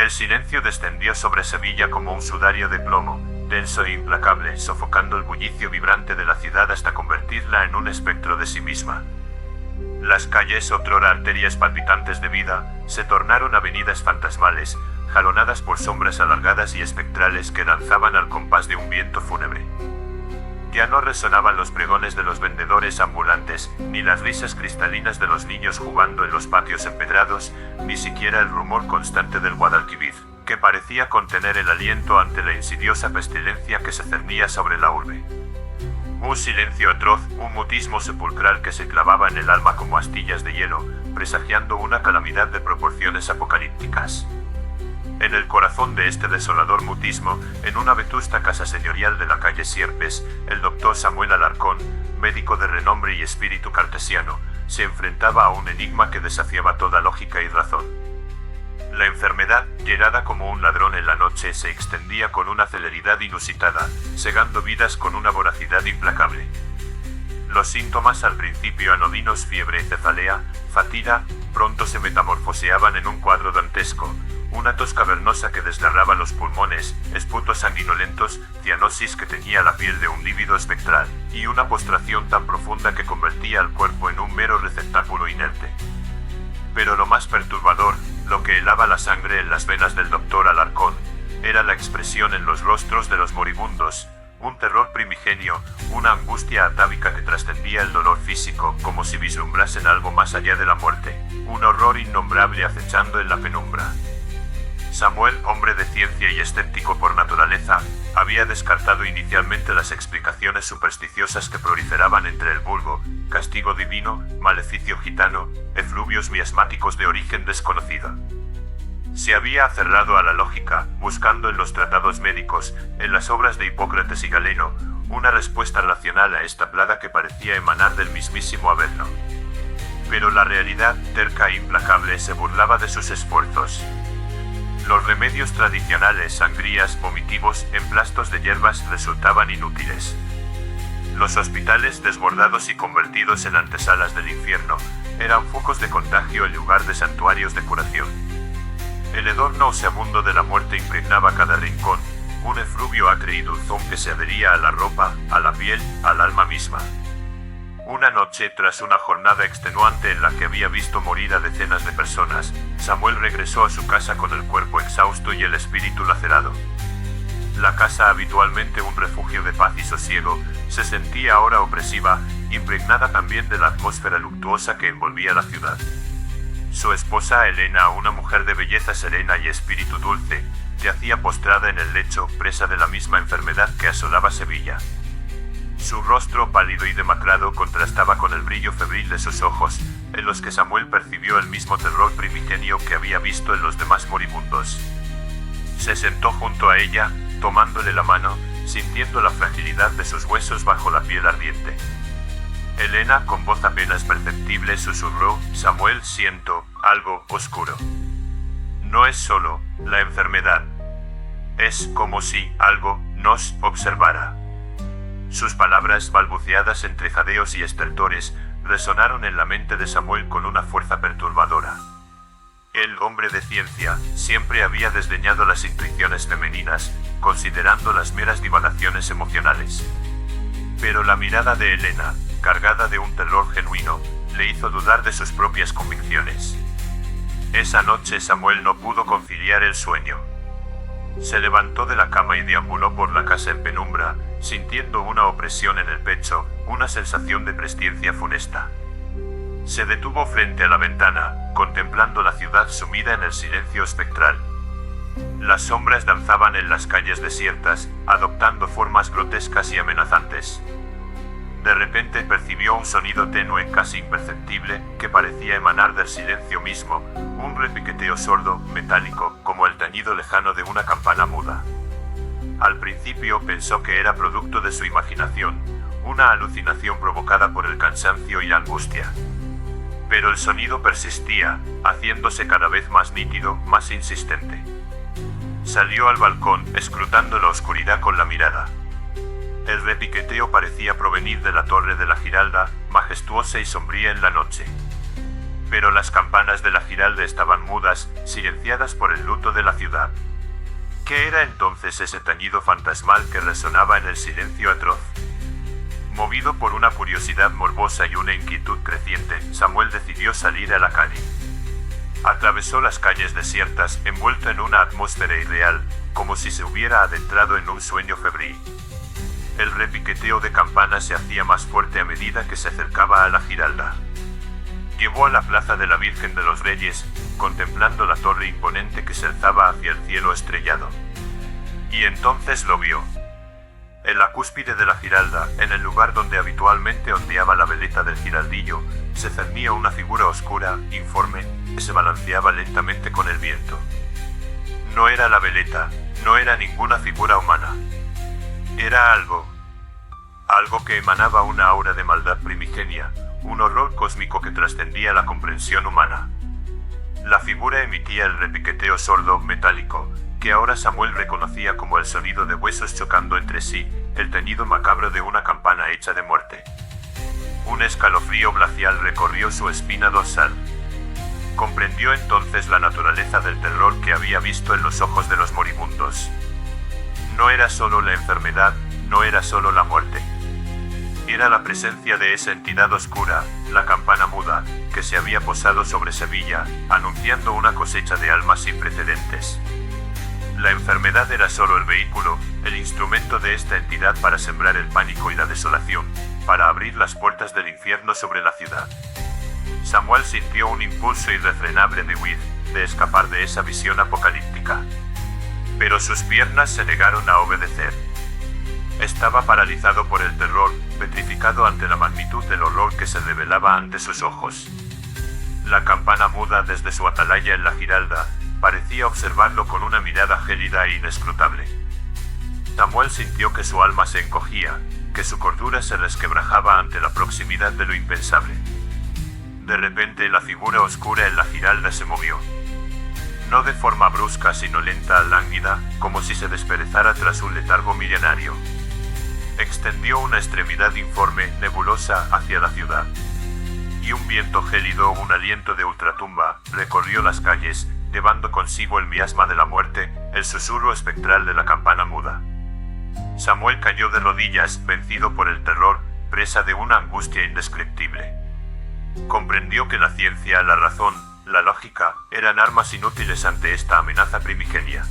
El silencio descendió sobre Sevilla como un sudario de plomo, denso e implacable, sofocando el bullicio vibrante de la ciudad hasta convertirla en un espectro de sí misma. Las calles, otrora arterias palpitantes de vida, se tornaron avenidas fantasmales, jalonadas por sombras alargadas y espectrales que danzaban al compás de un viento fúnebre. Ya no resonaban los pregones de los vendedores ambulantes, ni las risas cristalinas de los niños jugando en los patios empedrados, ni siquiera el rumor constante del Guadalquivir, que parecía contener el aliento ante la insidiosa pestilencia que se cernía sobre la urbe. Un silencio atroz, un mutismo sepulcral que se clavaba en el alma como astillas de hielo, presagiando una calamidad de proporciones apocalípticas. En el corazón de este desolador mutismo, en una vetusta casa señorial de la calle Sierpes, el doctor Samuel Alarcón, médico de renombre y espíritu cartesiano, se enfrentaba a un enigma que desafiaba toda lógica y razón. La enfermedad, llegada como un ladrón en la noche, se extendía con una celeridad inusitada, segando vidas con una voracidad implacable. Los síntomas, al principio anodinos, fiebre, cefalea, fatiga, pronto se metamorfoseaban en un cuadro dantesco, una tos cavernosa que desgarraba los pulmones, esputos sanguinolentos, cianosis que teñía la piel de un lívido espectral, y una postración tan profunda que convertía al cuerpo en un mero receptáculo inerte. Pero lo más perturbador, lo que helaba la sangre en las venas del doctor Alarcón, era la expresión en los rostros de los moribundos, un terror primigenio, una angustia atávica que trascendía el dolor físico, como si vislumbrasen algo más allá de la muerte, un horror innombrable acechando en la penumbra. Samuel, hombre de ciencia y escéptico por naturaleza, había descartado inicialmente las explicaciones supersticiosas que proliferaban entre el vulgo, castigo divino, maleficio gitano, efluvios miasmáticos de origen desconocido. Se había aferrado a la lógica, buscando en los tratados médicos, en las obras de Hipócrates y Galeno, una respuesta racional a esta plaga que parecía emanar del mismísimo Averno. Pero la realidad, terca e implacable, se burlaba de sus esfuerzos. Los remedios tradicionales, sangrías, vomitivos, emplastos de hierbas, resultaban inútiles. Los hospitales, desbordados y convertidos en antesalas del infierno, eran focos de contagio en lugar de santuarios de curación. El hedor nauseabundo de la muerte impregnaba cada rincón, un efluvio acre y dulzón que se adhería a la ropa, a la piel, al alma misma. Una noche, tras una jornada extenuante en la que había visto morir a decenas de personas, Samuel regresó a su casa con el cuerpo exhausto y el espíritu lacerado. La casa, habitualmente un refugio de paz y sosiego, se sentía ahora opresiva, impregnada también de la atmósfera luctuosa que envolvía la ciudad. Su esposa Elena, una mujer de belleza serena y espíritu dulce, yacía postrada en el lecho, presa de la misma enfermedad que asolaba Sevilla. Su rostro pálido y demacrado contrastaba con el brillo febril de sus ojos, en los que Samuel percibió el mismo terror primigenio que había visto en los demás moribundos. Se sentó junto a ella, tomándole la mano, sintiendo la fragilidad de sus huesos bajo la piel ardiente. Elena, con voz apenas perceptible, susurró: «Samuel, siento algo oscuro. No es solo la enfermedad. Es como si algo nos observara». Sus palabras, balbuceadas entre jadeos y estertores, resonaron en la mente de Samuel con una fuerza perturbadora. El hombre de ciencia siempre había desdeñado las intuiciones femeninas, considerando las meras divagaciones emocionales. Pero la mirada de Elena, cargada de un terror genuino, le hizo dudar de sus propias convicciones. Esa noche Samuel no pudo conciliar el sueño. Se levantó de la cama y deambuló por la casa en penumbra, sintiendo una opresión en el pecho, una sensación de presciencia funesta. Se detuvo frente a la ventana, contemplando la ciudad sumida en el silencio espectral. Las sombras danzaban en las calles desiertas, adoptando formas grotescas y amenazantes. De repente percibió un sonido tenue, casi imperceptible, que parecía emanar del silencio mismo, un repiqueteo sordo, metálico, como el tañido lejano de una campana muda. Al principio pensó que era producto de su imaginación, una alucinación provocada por el cansancio y la angustia. Pero el sonido persistía, haciéndose cada vez más nítido, más insistente. Salió al balcón, escrutando la oscuridad con la mirada. El repiqueteo parecía provenir de la torre de la Giralda, majestuosa y sombría en la noche. Pero las campanas de la Giralda estaban mudas, silenciadas por el luto de la ciudad. ¿Qué era entonces ese tañido fantasmal que resonaba en el silencio atroz? Movido por una curiosidad morbosa y una inquietud creciente, Samuel decidió salir a la calle. Atravesó las calles desiertas, envuelto en una atmósfera irreal, como si se hubiera adentrado en un sueño febril. El repiqueteo de campanas se hacía más fuerte a medida que se acercaba a la Giralda. Llegó a la plaza de la Virgen de los Reyes, contemplando la torre imponente que se alzaba hacia el cielo estrellado. Y entonces lo vio. En la cúspide de la Giralda, en el lugar donde habitualmente ondeaba la veleta del giraldillo, se cernía una figura oscura, informe, que se balanceaba lentamente con el viento. No era la veleta, no era ninguna figura humana. Era algo que emanaba una aura de maldad primigenia, un horror cósmico que trascendía la comprensión humana. La figura emitía el repiqueteo sordo, metálico, que ahora Samuel reconocía como el sonido de huesos chocando entre sí, el tañido macabro de una campana hecha de muerte. Un escalofrío glacial recorrió su espina dorsal. Comprendió entonces la naturaleza del terror que había visto en los ojos de los moribundos. No era solo la enfermedad, no era solo la muerte. Era la presencia de esa entidad oscura, la campana muda, que se había posado sobre Sevilla, anunciando una cosecha de almas sin precedentes. La enfermedad era solo el vehículo, el instrumento de esta entidad para sembrar el pánico y la desolación, para abrir las puertas del infierno sobre la ciudad. Samuel sintió un impulso irrefrenable de huir, de escapar de esa visión apocalíptica. Pero sus piernas se negaron a obedecer. Estaba paralizado por el terror, petrificado ante la magnitud del horror que se revelaba ante sus ojos. La campana muda desde su atalaya en la Giralda, parecía observarlo con una mirada gélida e inescrutable. Samuel sintió que su alma se encogía, que su cordura se resquebrajaba ante la proximidad de lo impensable. De repente la figura oscura en la Giralda se movió. No de forma brusca sino lenta, lánguida, como si se desperezara tras un letargo milenario. Extendió una extremidad informe, nebulosa, hacia la ciudad. Y un viento gélido, un aliento de ultratumba, recorrió las calles, llevando consigo el miasma de la muerte, el susurro espectral de la campana muda. Samuel cayó de rodillas, vencido por el terror, presa de una angustia indescriptible. Comprendió que la ciencia, la razón, la lógica, eran armas inútiles ante esta amenaza primigenia.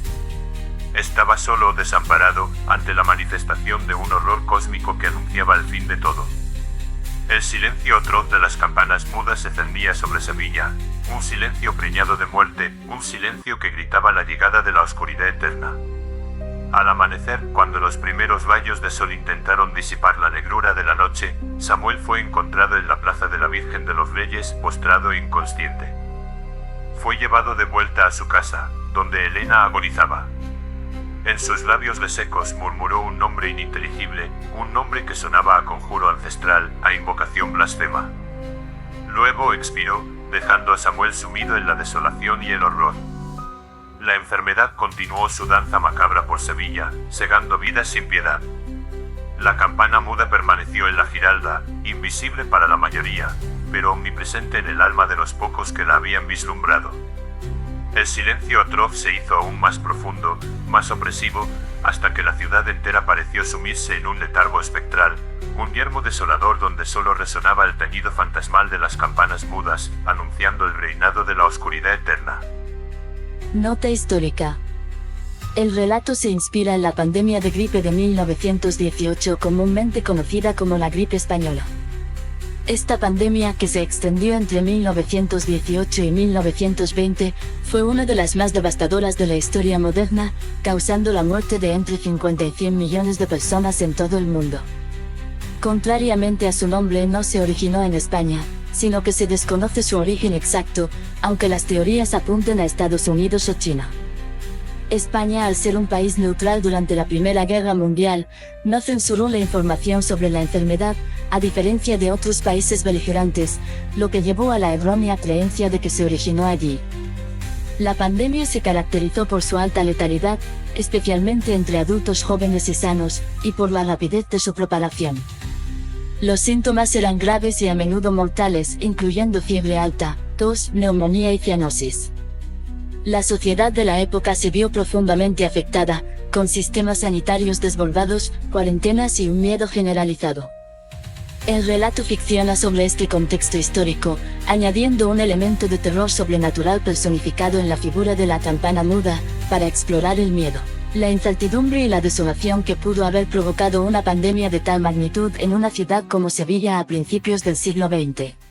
Estaba solo, desamparado, ante la manifestación de un horror cósmico que anunciaba el fin de todo. El silencio atroz de las campanas mudas se cernía sobre Sevilla, un silencio preñado de muerte, un silencio que gritaba la llegada de la oscuridad eterna. Al amanecer, cuando los primeros rayos de sol intentaron disipar la negrura de la noche, Samuel fue encontrado en la plaza de la Virgen de los Reyes, postrado e inconsciente. Fue llevado de vuelta a su casa, donde Elena agonizaba. En sus labios resecos murmuró un nombre ininteligible, un nombre que sonaba a conjuro ancestral, a invocación blasfema. Luego expiró, dejando a Samuel sumido en la desolación y el horror. La enfermedad continuó su danza macabra por Sevilla, segando vidas sin piedad. La campana muda permaneció en la Giralda, invisible para la mayoría, pero omnipresente en el alma de los pocos que la habían vislumbrado. El silencio atroz se hizo aún más profundo, más opresivo, hasta que la ciudad entera pareció sumirse en un letargo espectral, un yermo desolador donde solo resonaba el tañido fantasmal de las campanas mudas, anunciando el reinado de la oscuridad eterna. Nota histórica. El relato se inspira en la pandemia de gripe de 1918, comúnmente conocida como la gripe española. Esta pandemia, que se extendió entre 1918 y 1920, fue una de las más devastadoras de la historia moderna, causando la muerte de entre 50 y 100 millones de personas en todo el mundo. Contrariamente a su nombre, no se originó en España, sino que se desconoce su origen exacto, aunque las teorías apunten a Estados Unidos o China. España, al ser un país neutral durante la Primera Guerra Mundial, no censuró la información sobre la enfermedad, a diferencia de otros países beligerantes, lo que llevó a la errónea creencia de que se originó allí. La pandemia se caracterizó por su alta letalidad, especialmente entre adultos jóvenes y sanos, y por la rapidez de su propagación. Los síntomas eran graves y a menudo mortales, incluyendo fiebre alta, tos, neumonía y cianosis. La sociedad de la época se vio profundamente afectada, con sistemas sanitarios desbordados, cuarentenas y un miedo generalizado. El relato ficciona sobre este contexto histórico, añadiendo un elemento de terror sobrenatural personificado en la figura de la campana muda, para explorar el miedo, la incertidumbre y la desolación que pudo haber provocado una pandemia de tal magnitud en una ciudad como Sevilla a principios del siglo XX.